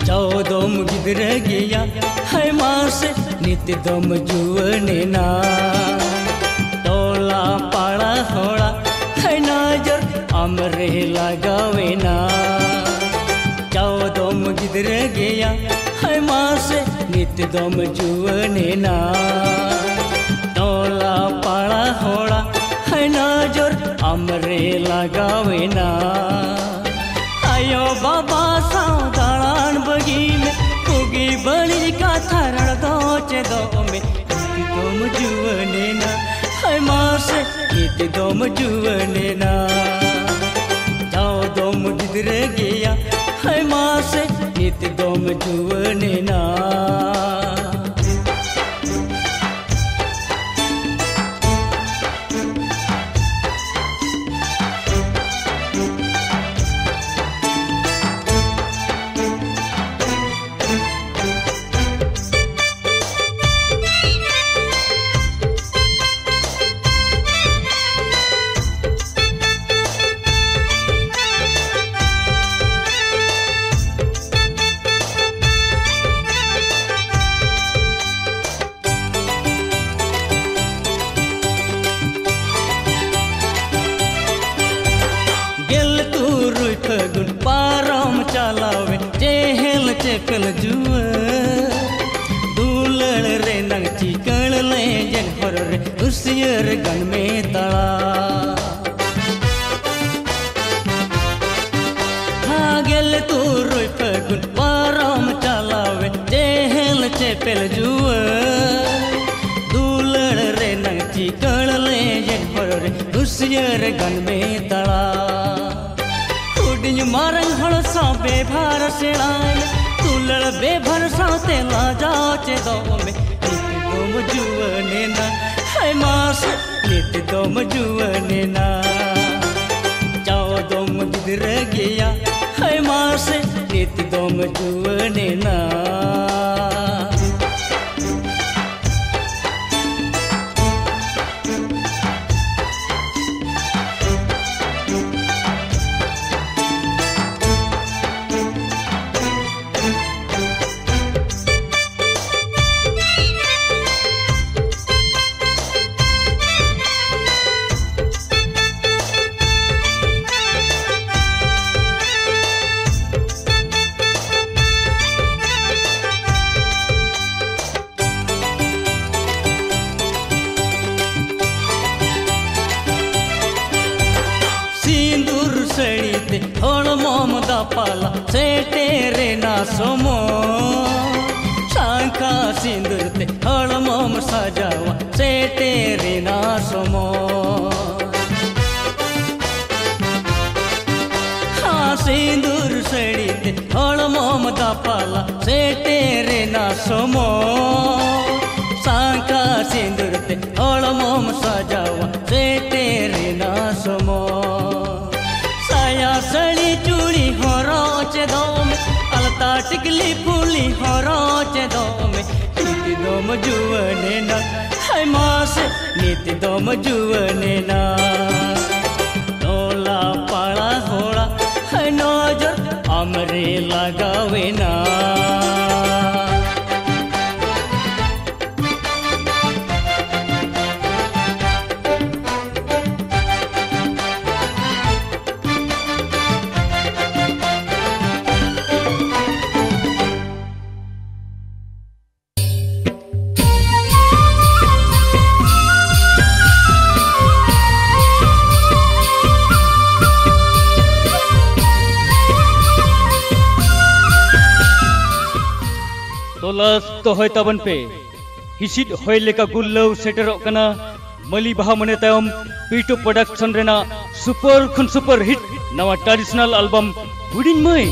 चौदम गिद्र गया है मास नित दम जुवने ना टोला पाड़ा होड़ा है नजर अमरे लगावे ना चौदम गिद्र गया है मास नित दम जुवने ना टोला पाड़ा होड़ा है नजर अमरे लगावे ना आयो बाबा सावधान बगी में उगी बड़ी का थरण दोचे दो में दम जुवने ना है मास नित दम जुवने ना जाओ दम गिद्र गया है मास नित दम जुवने ना पारम चलावे चेहल चेकल जुआ दूलड़ रे नंग चिकन ले जन हर रे उसियर गन में तड़ा हाँ गेल तू रोई फगुन पारम चलावे चेहल चेपल जुआ दूलड़ रे नंग चिकन ले जन हर रे उसियर गन में तड़ा मारंग हड़ सा बेभार सेड़ाए तुलड़ बेभर सा तेला जाचे दो में नित दम जुवने ना है मास नित दम जुवने ना जाओ दम गिद्र गया है मास नित दम जुवने ना सड़ीते थोड़ मोम दा पाला से तेरे ना सोमो शांखा सिंदूर ते थोड़ मोम सजावा से तेरे ना सोमो हाँ सिंदूर सड़ीते थोड़ मोम दा पाला से तेरे ना सोमो शांखा सिंदूर ते थोड़ मोम सजावा से तेरे ना सोमो सड़ी चूड़ी हरोच दो में अलता टिकली फूली हरोच दो में नित दम जुवने ना है मास नित दम जुवने ना टोला पाड़ा होड़ा है नजर अमरे लगावे ना तोलास तो होय तबन पे हिसिट होय लेका गुल्लौ सेटरो कना मली बाहा मने तायम पीटो प्रोडक्शन रेना सुपर हिट नवा ट्रेडिशनल एल्बम हुडिन मई